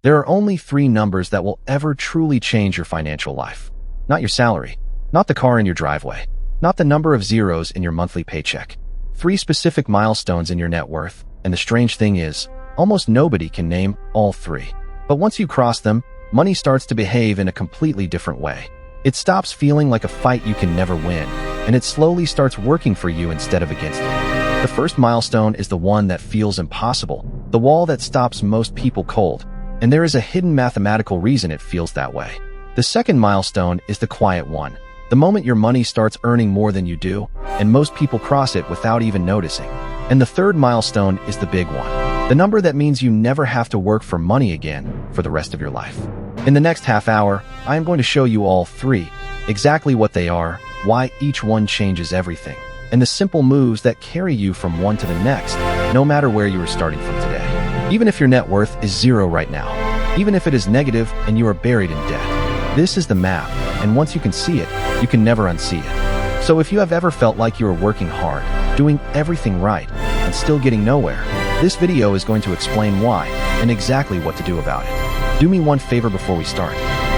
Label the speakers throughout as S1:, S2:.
S1: There are only three numbers that will ever truly change your financial life. Not your salary, not the car in your driveway, not the number of zeros in your monthly paycheck. Three specific milestones in your net worth, and the strange thing is, almost nobody can name all three. But once you cross them, money starts to behave in a completely different way. It stops feeling like a fight you can never win, and it slowly starts working for you instead of against you. The first milestone is the one that feels impossible, the wall that stops most people cold, and there is a hidden mathematical reason it feels that way. The second milestone is the quiet one, the moment your money starts earning more than you do, and most people cross it without even noticing. And the third milestone is the big one, the number that means you never have to work for money again for the rest of your life. In the next half hour, I am going to show you all three, exactly what they are, why each one changes everything, and the simple moves that carry you from one to the next, no matter where you are starting from today. Even if your net worth is zero right now, even if it is negative and you are buried in debt, this is the map, and once you can see it, you can never unsee it. So if you have ever felt like you are working hard, doing everything right, and still getting nowhere, this video is going to explain why and exactly what to do about it. Do me one favor before we start.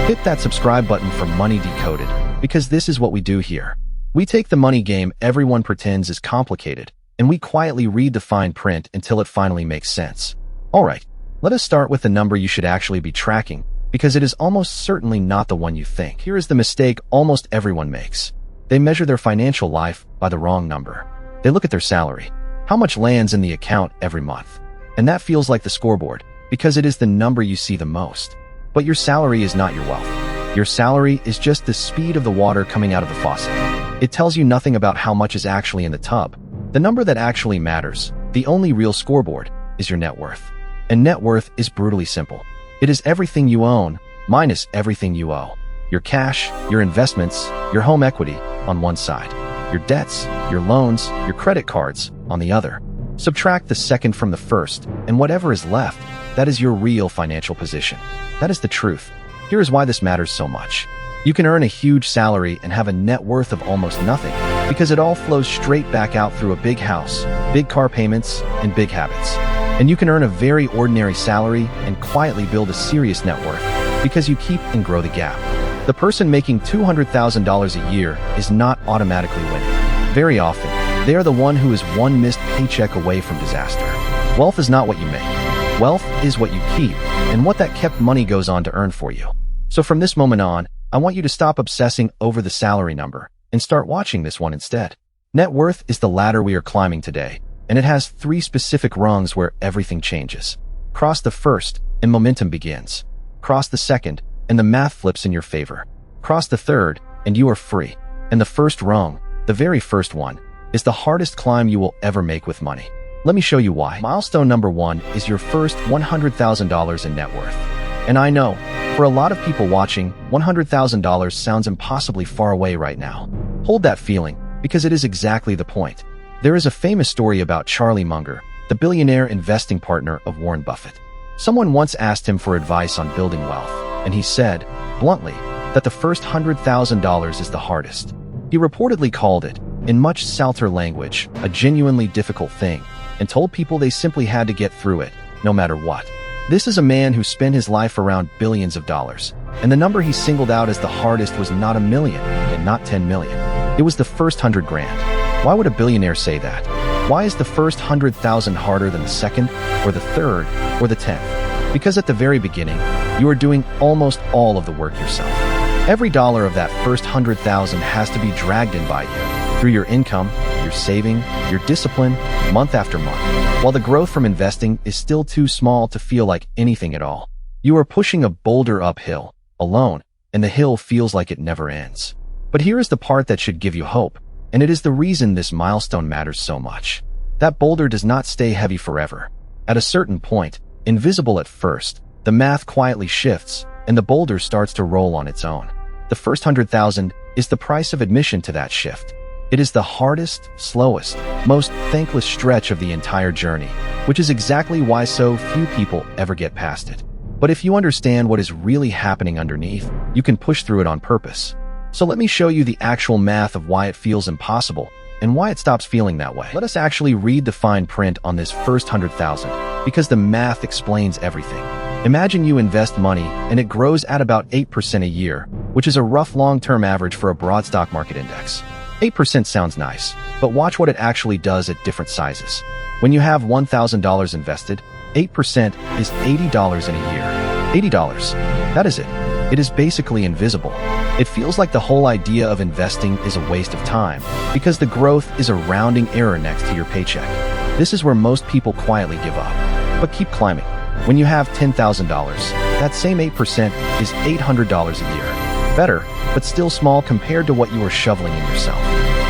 S1: Hit that subscribe button for Money Decoded, because this is what we do here. We take the money game everyone pretends is complicated, and we quietly read the fine print until it finally makes sense. Alright, let us start with the number you should actually be tracking, because it is almost certainly not the one you think. Here is the mistake almost everyone makes. They measure their financial life by the wrong number. They look at their salary, how much lands in the account every month. And that feels like the scoreboard, because it is the number you see the most. But your salary is not your wealth. Your salary is just the speed of the water coming out of the faucet. It tells you nothing about how much is actually in the tub. The number that actually matters, the only real scoreboard, is your net worth. And net worth is brutally simple. It is everything you own minus everything you owe. Your cash, your investments, your home equity on one side, your debts, your loans, your credit cards on the other. Subtract the second from the first, and whatever is left, that is your real financial position. That is the truth. Here is why this matters so much. You can earn a huge salary and have a net worth of almost nothing, because it all flows straight back out through a big house, big car payments, and big habits. And you can earn a very ordinary salary and quietly build a serious net worth, because you keep and grow the gap. The person making $200,000 a year is not automatically winning. Very often, they are the one who is one missed paycheck away from disaster. Wealth is not what you make. Wealth is what you keep, and what that kept money goes on to earn for you. So from this moment on, I want you to stop obsessing over the salary number and start watching this one instead. Net worth is the ladder we are climbing today, and it has three specific rungs where everything changes. Cross the first, and momentum begins. Cross the second, and the math flips in your favor. Cross the third, and you are free. And the first rung, the very first one, is the hardest climb you will ever make with money. Let me show you why. Milestone number one is your first $100,000 in net worth. And I know, for a lot of people watching, $100,000 sounds impossibly far away right now. Hold that feeling, because it is exactly the point. There is a famous story about Charlie Munger, the billionaire investing partner of Warren Buffett. Someone once asked him for advice on building wealth, and he said, bluntly, that the first $100,000 is the hardest. He reportedly called it, in much salter language, a genuinely difficult thing, and told people they simply had to get through it, no matter what. This is a man who spent his life around billions of dollars, and the number he singled out as the hardest was not 1 million and not 10 million. It was the first 100 grand. Why would a billionaire say that? Why is the first 100,000 harder than the second, or the third, or the 10th? Because at the very beginning, you are doing almost all of the work yourself. Every dollar of that first 100,000 has to be dragged in by you, through your income, your saving, your discipline, month after month. While the growth from investing is still too small to feel like anything at all, you are pushing a boulder uphill, alone, and the hill feels like it never ends. But here is the part that should give you hope, and it is the reason this milestone matters so much. That boulder does not stay heavy forever. At a certain point, invisible at first, the math quietly shifts, and the boulder starts to roll on its own. The first 100,000 is the price of admission to that shift. It is the hardest, slowest, most thankless stretch of the entire journey, which is exactly why so few people ever get past it. But if you understand what is really happening underneath, you can push through it on purpose. So let me show you the actual math of why it feels impossible and why it stops feeling that way. Let us actually read the fine print on this first 100,000, because the math explains everything. Imagine you invest money and it grows at about 8% a year, which is a rough long-term average for a broad stock market index. 8% sounds nice, but watch what it actually does at different sizes. When you have $1,000 invested, 8% is $80 in a year. $80. That is it. It is basically invisible. It feels like the whole idea of investing is a waste of time because the growth is a rounding error next to your paycheck. This is where most people quietly give up. But keep climbing. When you have $10,000, that same 8% is $800 a year. Better, but still small compared to what you are shoveling in yourself.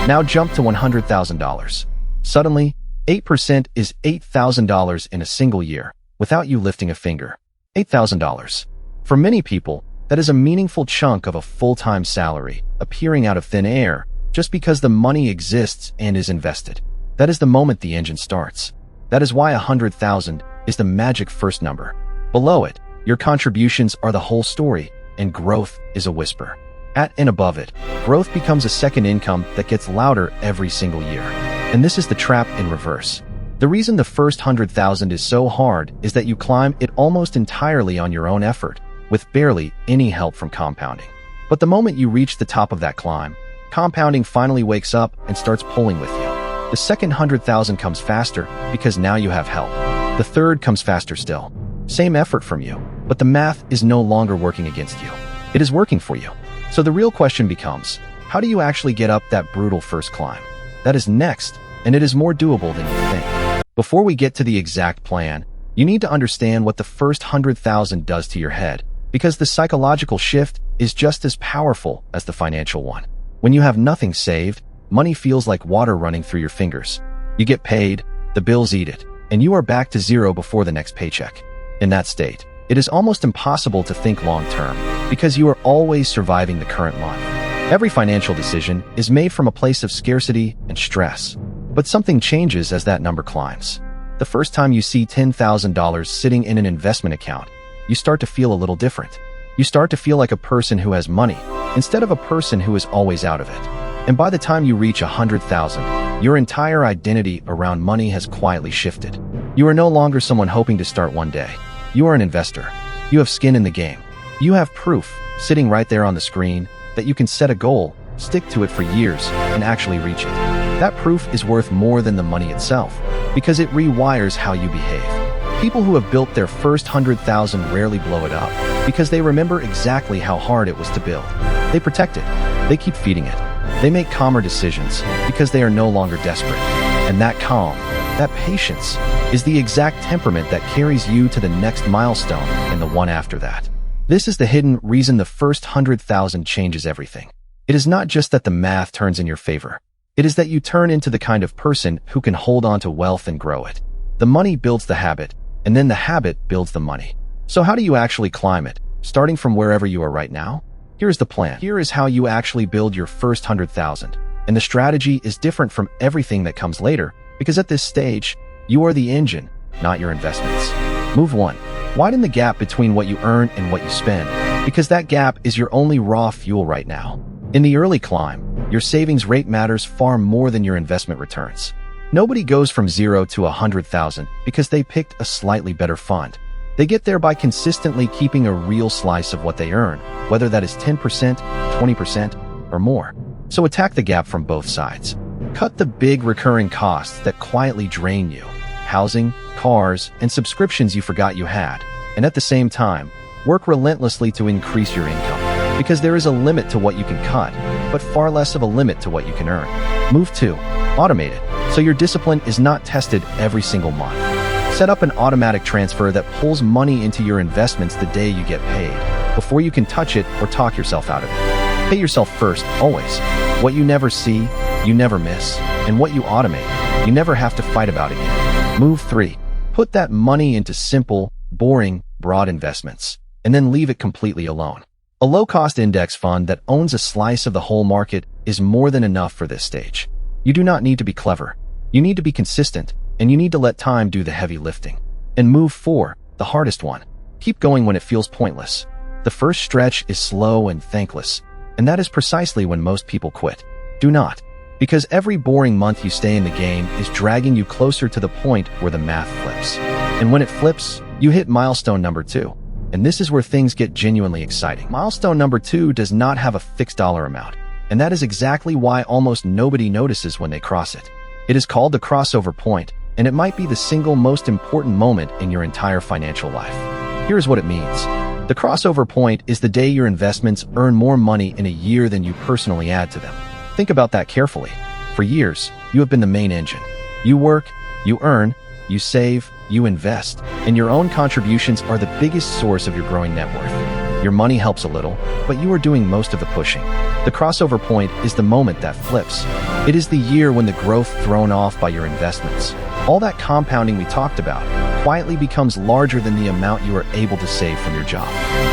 S1: Now jump to $100,000. Suddenly, 8% is $8,000 in a single year, without you lifting a finger. $8,000. For many people, that is a meaningful chunk of a full-time salary, appearing out of thin air, just because the money exists and is invested. That is the moment the engine starts. That is why 100,000 is the magic first number. Below it, your contributions are the whole story, and growth is a whisper. At and above it, growth becomes a second income that gets louder every single year. And this is the trap in reverse. The reason the first 100,000 is so hard is that you climb it almost entirely on your own effort, with barely any help from compounding. But the moment you reach the top of that climb, compounding finally wakes up and starts pulling with you. The second 100,000 comes faster because now you have help. The third comes faster still. Same effort from you, but the math is no longer working against you. It is working for you. So the real question becomes, how do you actually get up that brutal first climb? That is next, and it is more doable than you think. Before we get to the exact plan, you need to understand what the first 100,000 does to your head, because the psychological shift is just as powerful as the financial one. When you have nothing saved, money feels like water running through your fingers. You get paid, the bills eat it, and you are back to zero before the next paycheck. In that state, it is almost impossible to think long-term, because you are always surviving the current month. Every financial decision is made from a place of scarcity and stress. But something changes as that number climbs. The first time you see $10,000 sitting in an investment account, you start to feel a little different. You start to feel like a person who has money, instead of a person who is always out of it. And by the time you reach 100,000, your entire identity around money has quietly shifted. You are no longer someone hoping to start one day. You are an investor. You have skin in the game. You have proof, sitting right there on the screen, that you can set a goal, stick to it for years, and actually reach it. That proof is worth more than the money itself, because it rewires how you behave. People who have built their first 100,000 rarely blow it up, because they remember exactly how hard it was to build. They protect it. They keep feeding it. They make calmer decisions, because they are no longer desperate. And that calm, that patience, is the exact temperament that carries you to the next milestone and the one after that. This is the hidden reason the first 100,000 changes everything. It is not just that the math turns in your favor. It is that you turn into the kind of person who can hold on to wealth and grow it. The money builds the habit, and then the habit builds the money. So how do you actually climb it, starting from wherever you are right now? Here's the plan. Here is how you actually build your first 100,000. And the strategy is different from everything that comes later, because at this stage, you are the engine, not your investments. Move 1. Widen the gap between what you earn and what you spend, because that gap is your only raw fuel right now. In the early climb, your savings rate matters far more than your investment returns. Nobody goes from 0 to 100,000 because they picked a slightly better fund. They get there by consistently keeping a real slice of what they earn, whether that is 10%, 20%, or more. So attack the gap from both sides. Cut the big recurring costs that quietly drain you. Housing, cars, and subscriptions you forgot you had. And at the same time, work relentlessly to increase your income. Because there is a limit to what you can cut, but far less of a limit to what you can earn. Move 2. Automate it, so your discipline is not tested every single month. Set up an automatic transfer that pulls money into your investments the day you get paid, before you can touch it or talk yourself out of it. Pay yourself first, always. What you never see, you never miss. And what you automate, you never have to fight about again. Move 3. Put that money into simple, boring, broad investments, and then leave it completely alone. A low-cost index fund that owns a slice of the whole market is more than enough for this stage. You do not need to be clever. You need to be consistent, and you need to let time do the heavy lifting. And move 4, the hardest one. Keep going when it feels pointless. The first stretch is slow and thankless, and that is precisely when most people quit. Do not. Because every boring month you stay in the game is dragging you closer to the point where the math flips. And when it flips, you hit milestone number 2. And this is where things get genuinely exciting. Milestone number 2 does not have a fixed dollar amount, and that is exactly why almost nobody notices when they cross it. It is called the crossover point, and it might be the single most important moment in your entire financial life. Here's what it means. The crossover point is the day your investments earn more money in a year than you personally add to them. Think about that carefully. For years, you have been the main engine. You work, you earn, you save, you invest, and your own contributions are the biggest source of your growing net worth. Your money helps a little, but you are doing most of the pushing. The crossover point is the moment that flips. It is the year when the growth thrown off by your investments, all that compounding we talked about, quietly becomes larger than the amount you are able to save from your job.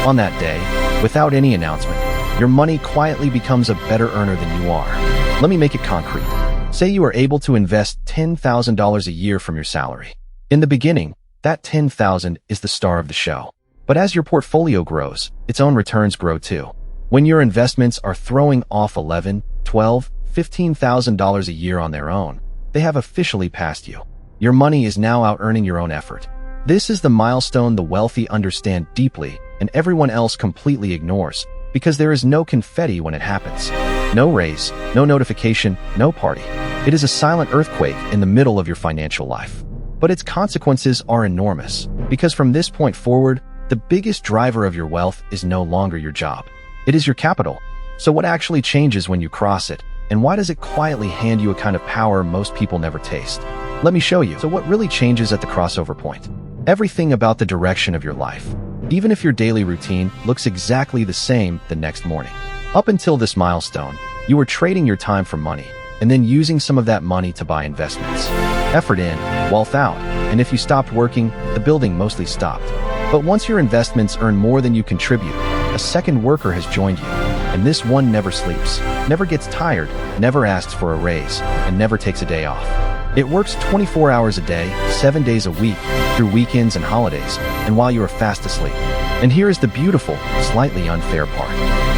S1: On that day, without any announcement, your money quietly becomes a better earner than you are. Let me make it concrete. Say you are able to invest $10,000 a year from your salary. In the beginning, that $10,000 is the star of the show. But as your portfolio grows, its own returns grow too. When your investments are throwing off $11,000, $12,000, $15,000 a year on their own, they have officially passed you. Your money is now out-earning your own effort. This is the milestone the wealthy understand deeply and everyone else completely ignores, because there is no confetti when it happens. No raise, no notification, no party. It is a silent earthquake in the middle of your financial life. But its consequences are enormous, because from this point forward, the biggest driver of your wealth is no longer your job. It is your capital. So what actually changes when you cross it, and why does it quietly hand you a kind of power most people never taste? Let me show you. So what really changes at the crossover point? Everything about the direction of your life. Even if your daily routine looks exactly the same the next morning. Up until this milestone, you were trading your time for money, and then using some of that money to buy investments. Effort in, wealth out, and if you stopped working, the building mostly stopped. But once your investments earn more than you contribute, a second worker has joined you, and this one never sleeps, never gets tired, never asks for a raise, and never takes a day off. It works 24 hours a day, 7 days a week, through weekends and holidays, and while you are fast asleep. And here is the beautiful, slightly unfair part.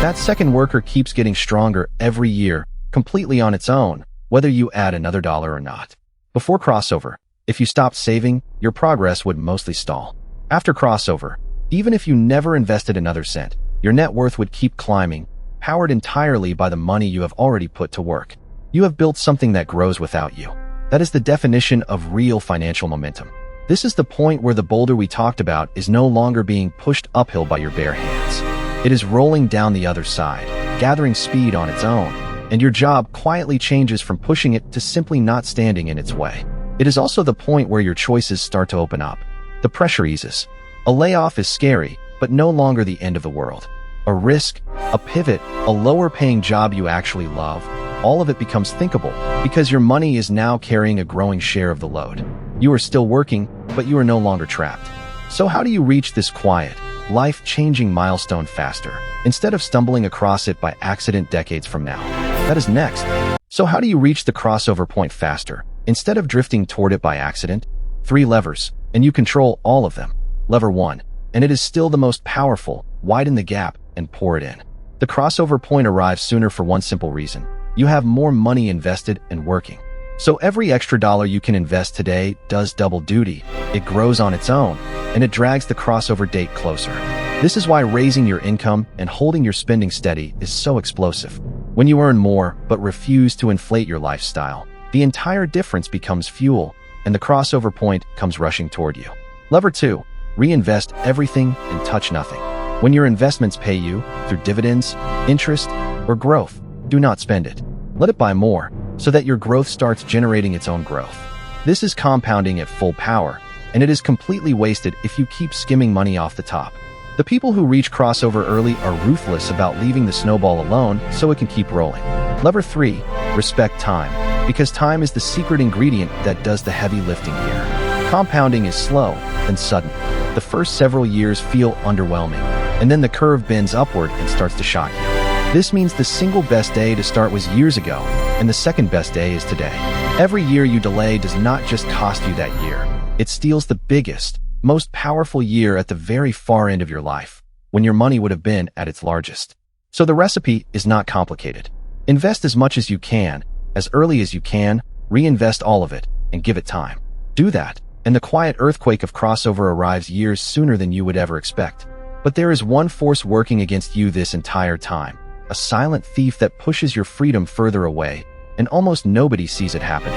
S1: That second worker keeps getting stronger every year, completely on its own, whether you add another dollar or not. Before crossover, if you stopped saving, your progress would mostly stall. After crossover, even if you never invested another cent, your net worth would keep climbing, powered entirely by the money you have already put to work. You have built something that grows without you. That is the definition of real financial momentum. This is the point where the boulder we talked about is no longer being pushed uphill by your bare hands. It is rolling down the other side, gathering speed on its own, and your job quietly changes from pushing it to simply not standing in its way. It is also the point where your choices start to open up. The pressure eases. A layoff is scary, but no longer the end of the world. A risk, a pivot, a lower-paying job you actually love, all of it becomes thinkable because your money is now carrying a growing share of the load. You are still working, but you are no longer trapped. So how do you reach this quiet, life-changing milestone faster, instead of stumbling across it by accident decades from now? That is next. So how do you reach the crossover point faster, instead of drifting toward it by accident? 3 levers, and you control all of them. Lever 1, and it is still the most powerful: widen the gap and pour it in. The crossover point arrives sooner for one simple reason. You have more money invested and working. So every extra dollar you can invest today does double duty. It grows on its own, and it drags the crossover date closer. This is why raising your income and holding your spending steady is so explosive. When you earn more but refuse to inflate your lifestyle, the entire difference becomes fuel, and the crossover point comes rushing toward you. Lever 2, reinvest everything and touch nothing. When your investments pay you through dividends, interest, or growth, do not spend it. Let it buy more, so that your growth starts generating its own growth. This is compounding at full power, and it is completely wasted if you keep skimming money off the top. The people who reach crossover early are ruthless about leaving the snowball alone so it can keep rolling. Lever 3, respect time, because time is the secret ingredient that does the heavy lifting here. Compounding is slow, then sudden. The first several years feel underwhelming, and then the curve bends upward and starts to shock you. This means the single best day to start was years ago, and the second best day is today. Every year you delay does not just cost you that year. It steals the biggest, most powerful year at the very far end of your life, when your money would have been at its largest. So the recipe is not complicated. Invest as much as you can, as early as you can, reinvest all of it, and give it time. Do that, and the quiet earthquake of crossover arrives years sooner than you would ever expect. But there is one force working against you this entire time, a silent thief that pushes your freedom further away, and almost nobody sees it happen.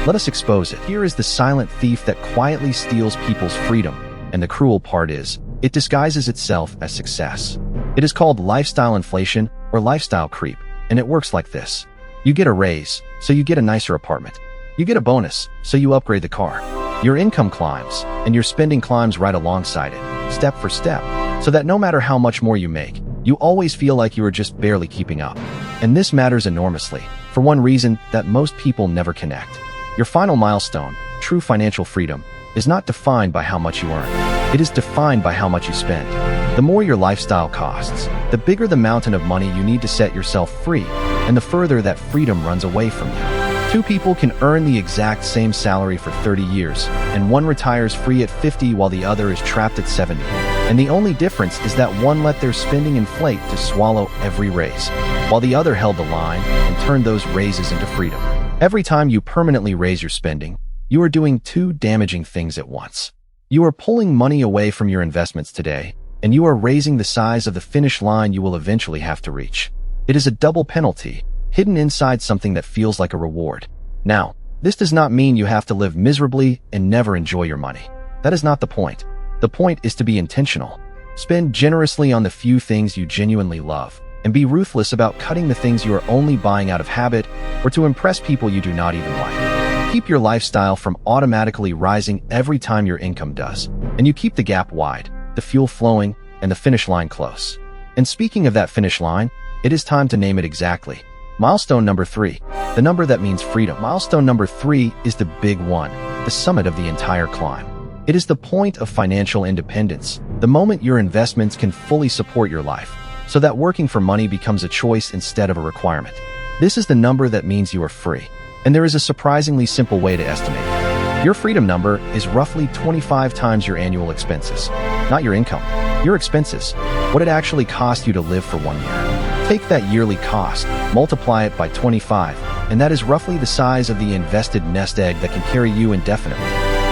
S1: Let us expose it. Here is the silent thief that quietly steals people's freedom, and the cruel part is, it disguises itself as success. It is called lifestyle inflation or lifestyle creep, and it works like this. You get a raise, so you get a nicer apartment. You get a bonus, so you upgrade the car. Your income climbs, and your spending climbs right alongside it, step for step, so that no matter how much more you make, you always feel like you are just barely keeping up. And this matters enormously, for one reason that most people never connect. Your final milestone, true financial freedom, is not defined by how much you earn. It is defined by how much you spend. The more your lifestyle costs, the bigger the mountain of money you need to set yourself free, and the further that freedom runs away from you. Two people can earn the exact same salary for 30 years, and one retires free at 50 while the other is trapped at 70. And the only difference is that one let their spending inflate to swallow every raise, while the other held the line and turned those raises into freedom. Every time you permanently raise your spending, you are doing two damaging things at once. You are pulling money away from your investments today, and you are raising the size of the finish line you will eventually have to reach. It is a double penalty, hidden inside something that feels like a reward. Now, this does not mean you have to live miserably and never enjoy your money. That is not the point. The point is to be intentional. Spend generously on the few things you genuinely love, and be ruthless about cutting the things you are only buying out of habit or to impress people you do not even like. Keep your lifestyle from automatically rising every time your income does, and you keep the gap wide, the fuel flowing, and the finish line close. And speaking of that finish line, it is time to name it exactly. Milestone number 3, the number that means freedom. Milestone number 3 is the big one, the summit of the entire climb. It is the point of financial independence, the moment your investments can fully support your life, so that working for money becomes a choice instead of a requirement. This is the number that means you are free. And there is a surprisingly simple way to estimate it. Your freedom number is roughly 25 times your annual expenses. Not your income, your expenses, what it actually costs you to live for 1 year. Take that yearly cost, multiply it by 25, and that is roughly the size of the invested nest egg that can carry you indefinitely.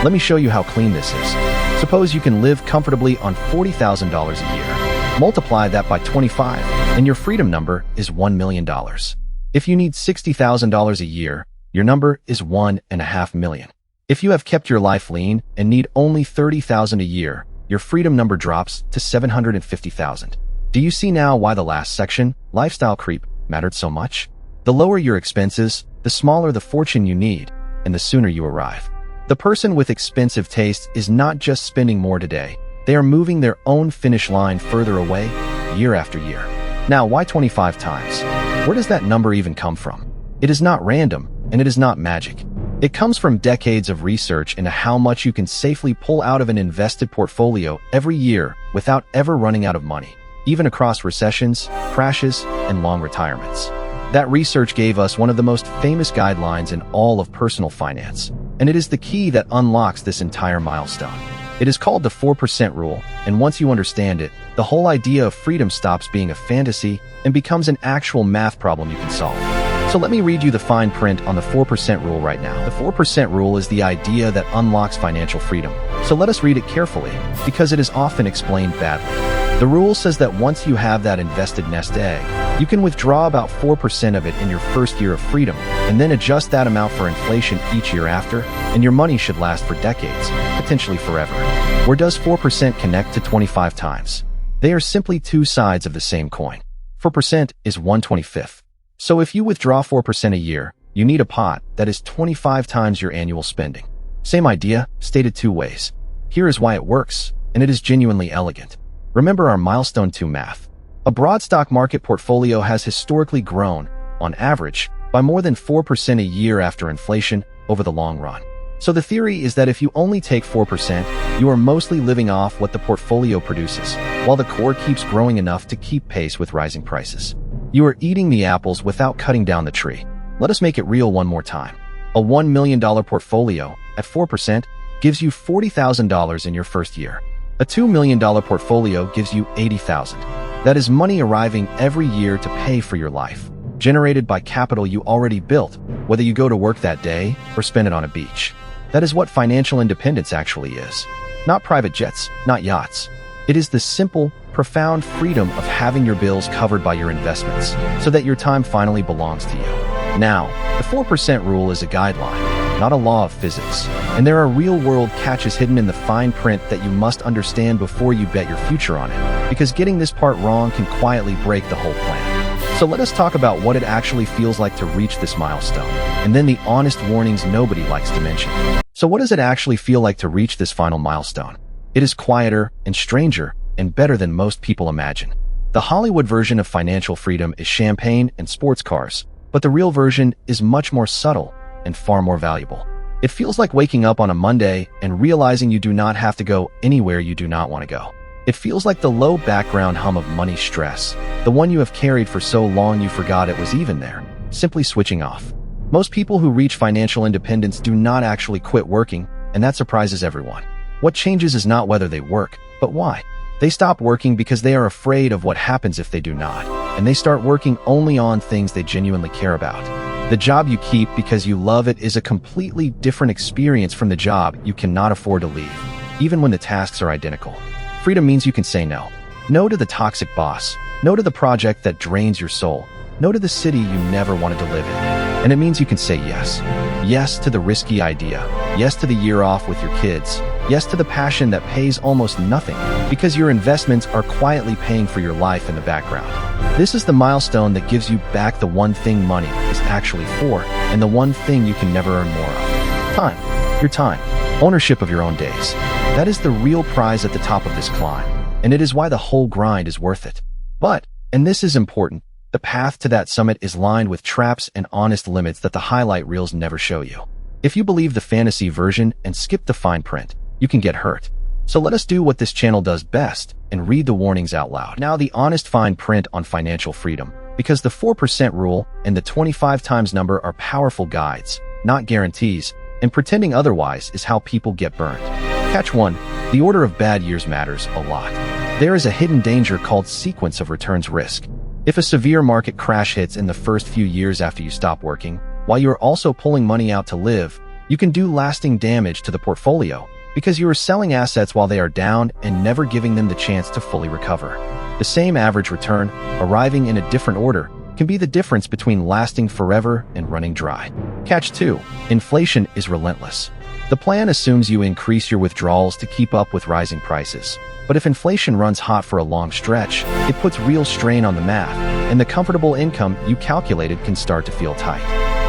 S1: Let me show you how clean this is. Suppose you can live comfortably on $40,000 a year. Multiply that by 25, and your freedom number is $1 million. If you need $60,000 a year, your number is $1.5 million. If you have kept your life lean and need only $30,000 a year, your freedom number drops to $750,000. Do you see now why the last section, lifestyle creep, mattered so much? The lower your expenses, the smaller the fortune you need, and the sooner you arrive. The person with expensive tastes is not just spending more today, they are moving their own finish line further away, year after year. Now, why 25 times? Where does that number even come from? It is not random, and it is not magic. It comes from decades of research into how much you can safely pull out of an invested portfolio every year without ever running out of money, even across recessions, crashes, and long retirements. That research gave us one of the most famous guidelines in all of personal finance, and it is the key that unlocks this entire milestone. It is called the 4% rule, and once you understand it, the whole idea of freedom stops being a fantasy and becomes an actual math problem you can solve. So let me read you the fine print on the 4% rule right now. The 4% rule is the idea that unlocks financial freedom. So let us read it carefully, because it is often explained badly. The rule says that once you have that invested nest egg, you can withdraw about 4% of it in your first year of freedom, and then adjust that amount for inflation each year after, and your money should last for decades, potentially forever. Where does 4% connect to 25 times? They are simply two sides of the same coin. 4% is 1/25. So if you withdraw 4% a year, you need a pot that is 25 times your annual spending. Same idea, stated two ways. Here is why it works, and it is genuinely elegant. Remember our Milestone 2 math. A broad stock market portfolio has historically grown, on average, by more than 4% a year after inflation over the long run. So the theory is that if you only take 4%, you are mostly living off what the portfolio produces, while the core keeps growing enough to keep pace with rising prices. You are eating the apples without cutting down the tree. Let us make it real one more time. A $1 million portfolio, at 4%, gives you $40,000 in your first year. A $2 million portfolio gives you $80,000. That is money arriving every year to pay for your life, generated by capital you already built, whether you go to work that day or spend it on a beach. That is what financial independence actually is. Not private jets, not yachts. It is the simple, profound freedom of having your bills covered by your investments, so that your time finally belongs to you. Now, the 4% rule is a guideline, not a law of physics, and there are real-world catches hidden in the fine print that you must understand before you bet your future on it, because getting this part wrong can quietly break the whole plan. So let us talk about what it actually feels like to reach this milestone, and then the honest warnings nobody likes to mention. So what does it actually feel like to reach this final milestone? It is quieter and stranger and better than most people imagine. The Hollywood version of financial freedom is champagne and sports cars, but the real version is much more subtle and far more valuable. It feels like waking up on a Monday and realizing you do not have to go anywhere you do not want to go. It feels like the low background hum of money stress, the one you have carried for so long you forgot it was even there, simply switching off. Most people who reach financial independence do not actually quit working, and that surprises everyone. What changes is not whether they work, but why. They stop working because they are afraid of what happens if they do not, and they start working only on things they genuinely care about. The job you keep because you love it is a completely different experience from the job you cannot afford to leave, even when the tasks are identical. Freedom means you can say no. No to the toxic boss. No to the project that drains your soul. No to the city you never wanted to live in. And it means you can say yes. Yes to the risky idea. Yes to the year off with your kids. Yes to the passion that pays almost nothing, because your investments are quietly paying for your life in the background. This is the milestone that gives you back the one thing money is actually for, and the one thing you can never earn more of. Time. Your time. Ownership of your own days. That is the real prize at the top of this climb, and it is why the whole grind is worth it. But, and this is important, the path to that summit is lined with traps and honest limits that the highlight reels never show you. If you believe the fantasy version and skip the fine print, you can get hurt. So let us do what this channel does best and read the warnings out loud. Now, the honest fine print on financial freedom, because the 4% rule and the 25 times number are powerful guides, not guarantees, and pretending otherwise is how people get burned. Catch 1. The order of bad years matters a lot. There is a hidden danger called sequence of returns risk. If a severe market crash hits in the first few years after you stop working, while you are also pulling money out to live, you can do lasting damage to the portfolio because you are selling assets while they are down and never giving them the chance to fully recover. The same average return, arriving in a different order, can be the difference between lasting forever and running dry. Catch 2. Inflation is relentless. The plan assumes you increase your withdrawals to keep up with rising prices. But if inflation runs hot for a long stretch, it puts real strain on the math, and the comfortable income you calculated can start to feel tight.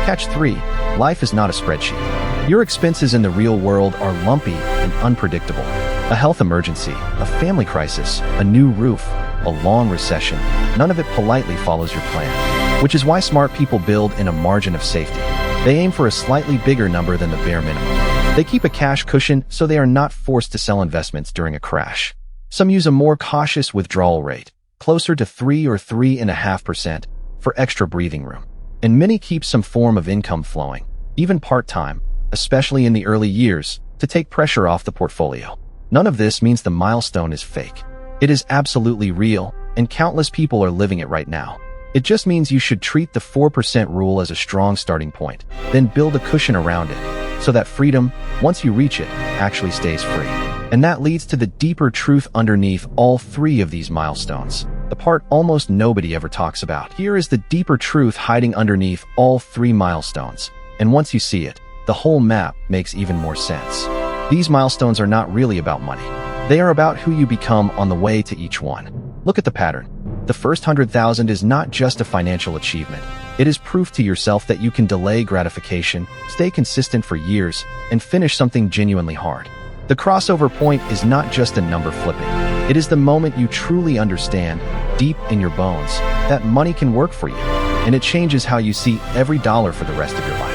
S1: Catch 3. Life is not a spreadsheet. Your expenses in the real world are lumpy and unpredictable. A health emergency, a family crisis, a new roof, a long recession, none of it politely follows your plan, which is why smart people build in a margin of safety. They aim for a slightly bigger number than the bare minimum. They keep a cash cushion so they are not forced to sell investments during a crash. Some use a more cautious withdrawal rate, closer to 3 or 3.5%, for extra breathing room. And many keep some form of income flowing, even part-time, especially in the early years, to take pressure off the portfolio. None of this means the milestone is fake. It is absolutely real, and countless people are living it right now. It just means you should treat the 4% rule as a strong starting point, then build a cushion around it, so that freedom, once you reach it, actually stays free. And that leads to the deeper truth underneath all 3 of these milestones, the part almost nobody ever talks about. Here is the deeper truth hiding underneath all 3 milestones, and once you see it, the whole map makes even more sense. These milestones are not really about money. They are about who you become on the way to each one. Look at the pattern. The first 100,000 is not just a financial achievement. It is proof to yourself that you can delay gratification, stay consistent for years, and finish something genuinely hard. The crossover point is not just a number flipping. It is the moment you truly understand, deep in your bones, that money can work for you, and it changes how you see every dollar for the rest of your life.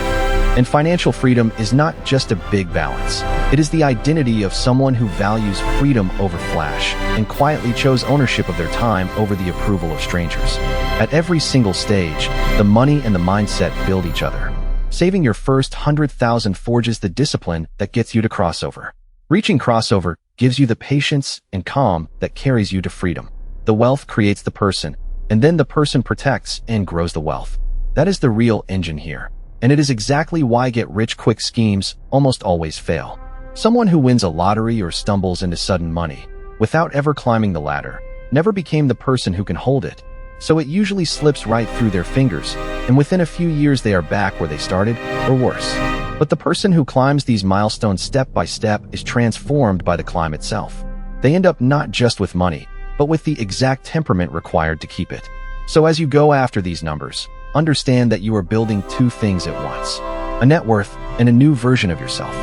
S1: And financial freedom is not just a big balance. It is the identity of someone who values freedom over flash and quietly chose ownership of their time over the approval of strangers. At every single stage, the money and the mindset build each other. Saving your first 100,000 forges the discipline that gets you to crossover. Reaching crossover gives you the patience and calm that carries you to freedom. The wealth creates the person, and then the person protects and grows the wealth. That is the real engine here. And it is exactly why get-rich-quick schemes almost always fail. Someone who wins a lottery or stumbles into sudden money without ever climbing the ladder, never became the person who can hold it. So it usually slips right through their fingers, and within a few years they are back where they started, or worse. But the person who climbs these milestones step by step is transformed by the climb itself. They end up not just with money, but with the exact temperament required to keep it. So as you go after these numbers, understand that you are building two things at once: a net worth and a new version of yourself.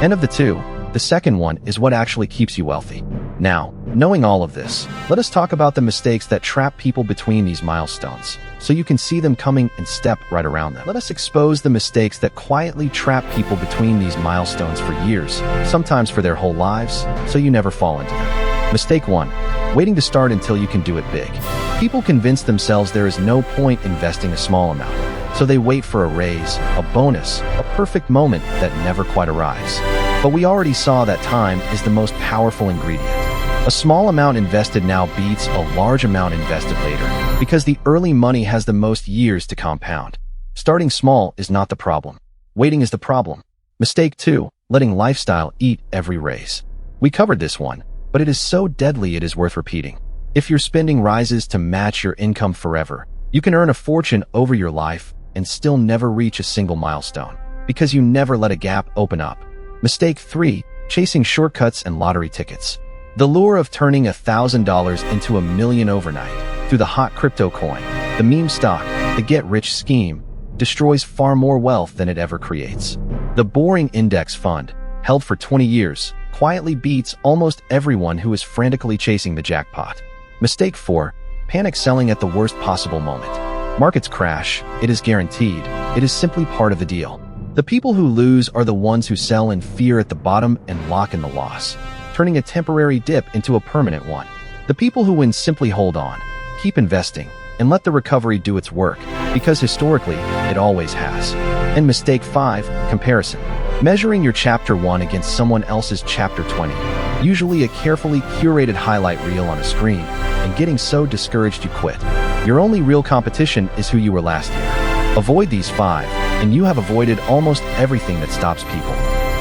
S1: And of the two, the second one is what actually keeps you wealthy. Now, knowing all of this, let us talk about the mistakes that trap people between these milestones, so you can see them coming and step right around them. Let us expose the mistakes that quietly trap people between these milestones for years, sometimes for their whole lives, so you never fall into them. Mistake 1. Waiting to start until you can do it big. People convince themselves there is no point investing a small amount, so they wait for a raise, a bonus, a perfect moment that never quite arrives. But we already saw that time is the most powerful ingredient. A small amount invested now beats a large amount invested later, because the early money has the most years to compound. Starting small is not the problem. Waiting is the problem. Mistake 2. Letting lifestyle eat every raise. We covered this one, but it is so deadly it is worth repeating. If your spending rises to match your income forever, you can earn a fortune over your life and still never reach a single milestone, because you never let a gap open up. Mistake 3. Chasing shortcuts and lottery tickets. The lure of turning $1,000 into $1 million overnight through the hot crypto coin, the meme stock, the get-rich scheme, destroys far more wealth than it ever creates. The boring index fund, held for 20 years, quietly beats almost everyone who is frantically chasing the jackpot. Mistake 4. Panic selling at the worst possible moment. Markets crash. It is guaranteed. It is simply part of the deal. The people who lose are the ones who sell in fear at the bottom and lock in the loss, turning a temporary dip into a permanent one. The people who win simply hold on, keep investing, and let the recovery do its work, because historically, it always has. And mistake 5, comparison. Measuring your chapter 1 against someone else's chapter 20, usually a carefully curated highlight reel on a screen, and getting so discouraged you quit. Your only real competition is who you were last year. Avoid these 5, and you have avoided almost everything that stops people.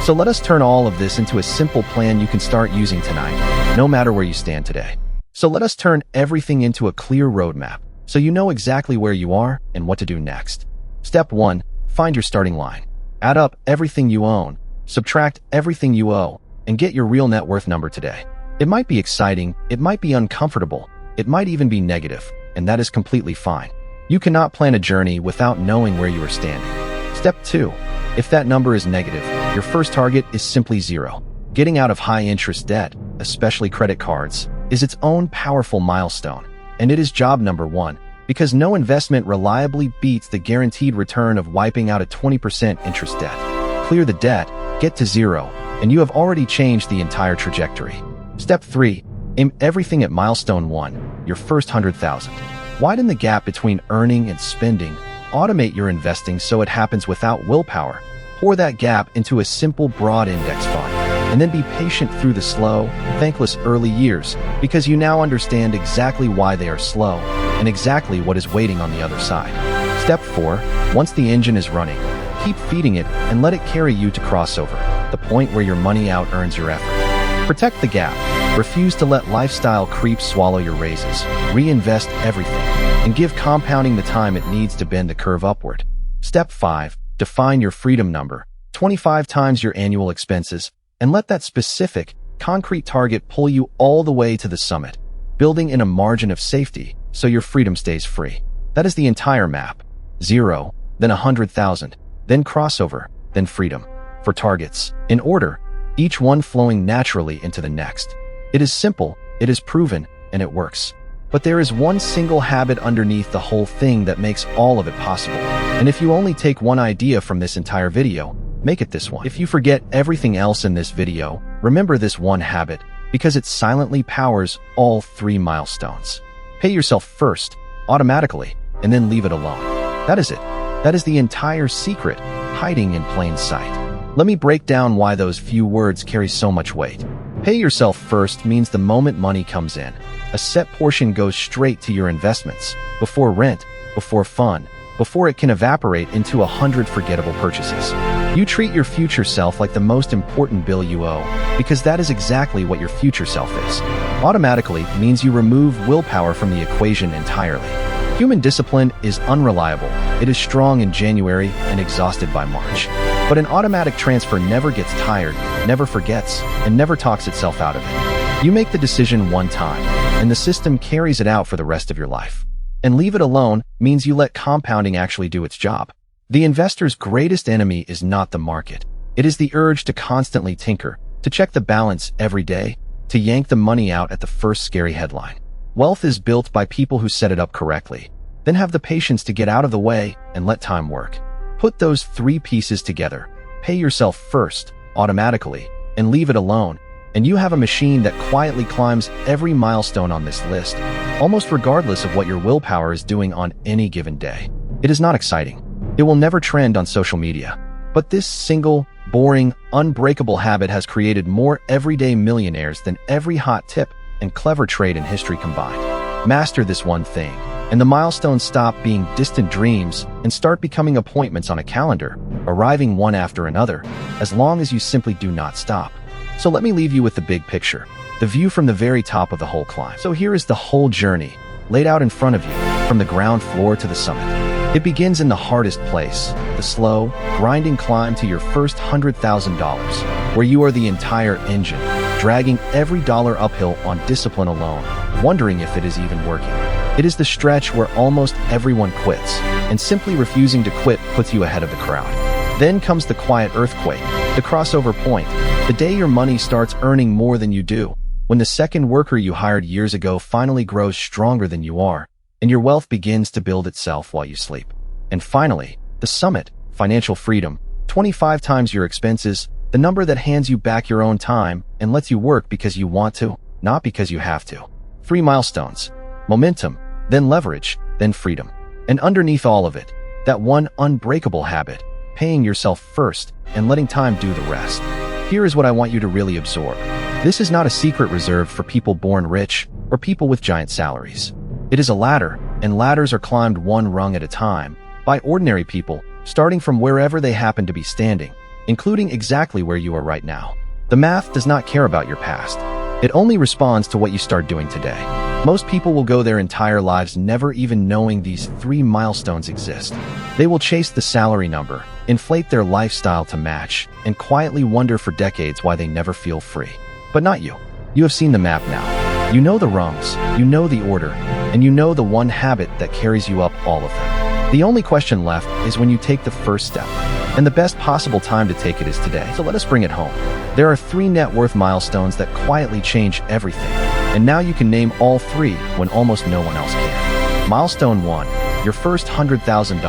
S1: So let us turn all of this into a simple plan you can start using tonight, no matter where you stand today. So let us turn everything into a clear roadmap, so you know exactly where you are and what to do next. Step 1. Find your starting line. Add up everything you own, subtract everything you owe, and get your real net worth number today. It might be exciting, it might be uncomfortable, it might even be negative, and that is completely fine. You cannot plan a journey without knowing where you are standing. Step 2. If that number is negative, your first target is simply 0. Getting out of high-interest debt, especially credit cards, is its own powerful milestone, and it is job number 1, because no investment reliably beats the guaranteed return of wiping out a 20% interest debt. Clear the debt, get to 0, and you have already changed the entire trajectory. Step 3. Aim everything at Milestone One, your first 100,000. Widen the gap between earning and spending. Automate your investing so it happens without willpower. Pour that gap into a simple broad index fund, and then be patient through the slow, thankless early years, because you now understand exactly why they are slow and exactly what is waiting on the other side. Step 4. Once the engine is running, keep feeding it and let it carry you to crossover, the point where your money out-earns your effort. Protect the gap. Refuse to let lifestyle creep swallow your raises. Reinvest everything, and give compounding the time it needs to bend the curve upward. Step 5. Define your freedom number, 25 times your annual expenses, and let that specific, concrete target pull you all the way to the summit, building in a margin of safety so your freedom stays free. That is the entire map. 0, then 100,000, then crossover, then freedom. For targets, in order, each one flowing naturally into the next. It is simple, it is proven, and it works. But there is one single habit underneath the whole thing that makes all of it possible. And if you only take one idea from this entire video, make it this one. If you forget everything else in this video, remember this one habit, because it silently powers all 3 milestones. Pay yourself first, automatically, and then leave it alone. That is it. That is the entire secret, hiding in plain sight. Let me break down why those few words carry so much weight. Pay yourself first means the moment money comes in, a set portion goes straight to your investments, before rent, before fun, before it can evaporate into 100 forgettable purchases. You treat your future self like the most important bill you owe, because that is exactly what your future self is. Automatically means you remove willpower from the equation entirely. Human discipline is unreliable. It is strong in January and exhausted by March. But an automatic transfer never gets tired, never forgets, and never talks itself out of it. You make the decision one time, and the system carries it out for the rest of your life. And leave it alone means you let compounding actually do its job. The investor's greatest enemy is not the market. It is the urge to constantly tinker, to check the balance every day, to yank the money out at the first scary headline. Wealth is built by people who set it up correctly, then have the patience to get out of the way and let time work. Put those three pieces together, pay yourself first, automatically, and leave it alone, and you have a machine that quietly climbs every milestone on this list, almost regardless of what your willpower is doing on any given day. It is not exciting. It will never trend on social media. But this single, boring, unbreakable habit has created more everyday millionaires than every hot tip and clever trade in history combined. Master this one thing, and the milestones stop being distant dreams and start becoming appointments on a calendar, arriving one after another, as long as you simply do not stop. So let me leave you with the big picture, the view from the very top of the whole climb. So here is the whole journey, laid out in front of you, from the ground floor to the summit. It begins in the hardest place, the slow, grinding climb to your first $100,000, where you are the entire engine, dragging every dollar uphill on discipline alone, wondering if it is even working. It is the stretch where almost everyone quits, and simply refusing to quit puts you ahead of the crowd. Then comes the quiet earthquake, the crossover point, the day your money starts earning more than you do, when the second worker you hired years ago finally grows stronger than you are, and your wealth begins to build itself while you sleep. And finally, the summit, financial freedom, 25 times your expenses, the number that hands you back your own time and lets you work because you want to, not because you have to. 3 milestones: momentum, then leverage, then freedom. And underneath all of it, that one unbreakable habit, paying yourself first and letting time do the rest. Here is what I want you to really absorb. This is not a secret reserved for people born rich or people with giant salaries. It is a ladder, and ladders are climbed one rung at a time by ordinary people, starting from wherever they happen to be standing, including exactly where you are right now. The math does not care about your past. It only responds to what you start doing today. Most people will go their entire lives never even knowing these 3 milestones exist. They will chase the salary number, inflate their lifestyle to match, and quietly wonder for decades why they never feel free. But not you. You have seen the map now. You know the rungs, you know the order, and you know the one habit that carries you up all of them. The only question left is when you take the first step, and the best possible time to take it is today. So let us bring it home. There are 3 net worth milestones that quietly change everything, and now you can name all 3 when almost no one else can. Milestone 1, your first $100,000,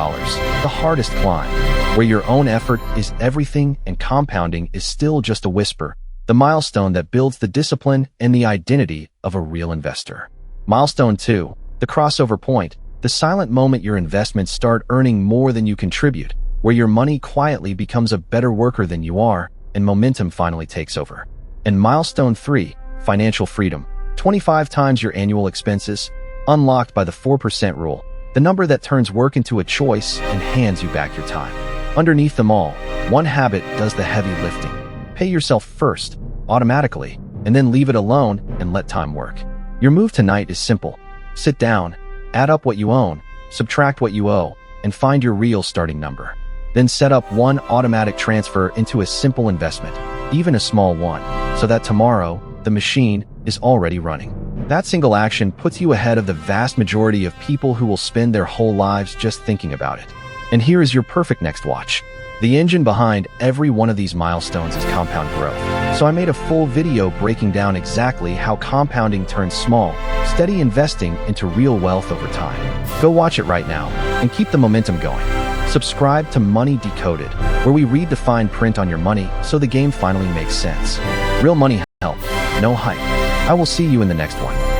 S1: the hardest climb, where your own effort is everything and compounding is still just a whisper. The milestone that builds the discipline and the identity of a real investor. Milestone 2, the crossover point, the silent moment your investments start earning more than you contribute, where your money quietly becomes a better worker than you are, and momentum finally takes over. And Milestone 3, financial freedom, 25 times your annual expenses, unlocked by the 4% rule, the number that turns work into a choice and hands you back your time. Underneath them all, one habit does the heavy lifting. Pay yourself first, automatically, and then leave it alone and let time work. Your move tonight is simple. Sit down, add up what you own, subtract what you owe, and find your real starting number. Then set up one automatic transfer into a simple investment, even a small one, so that tomorrow, the machine is already running. That single action puts you ahead of the vast majority of people who will spend their whole lives just thinking about it. And here is your perfect next watch. The engine behind every one of these milestones is compound growth. So I made a full video breaking down exactly how compounding turns small, steady investing into real wealth over time. Go watch it right now and keep the momentum going. Subscribe to Money Decoded, where we read the fine print on your money so the game finally makes sense. Real money help, no hype. I will see you in the next one.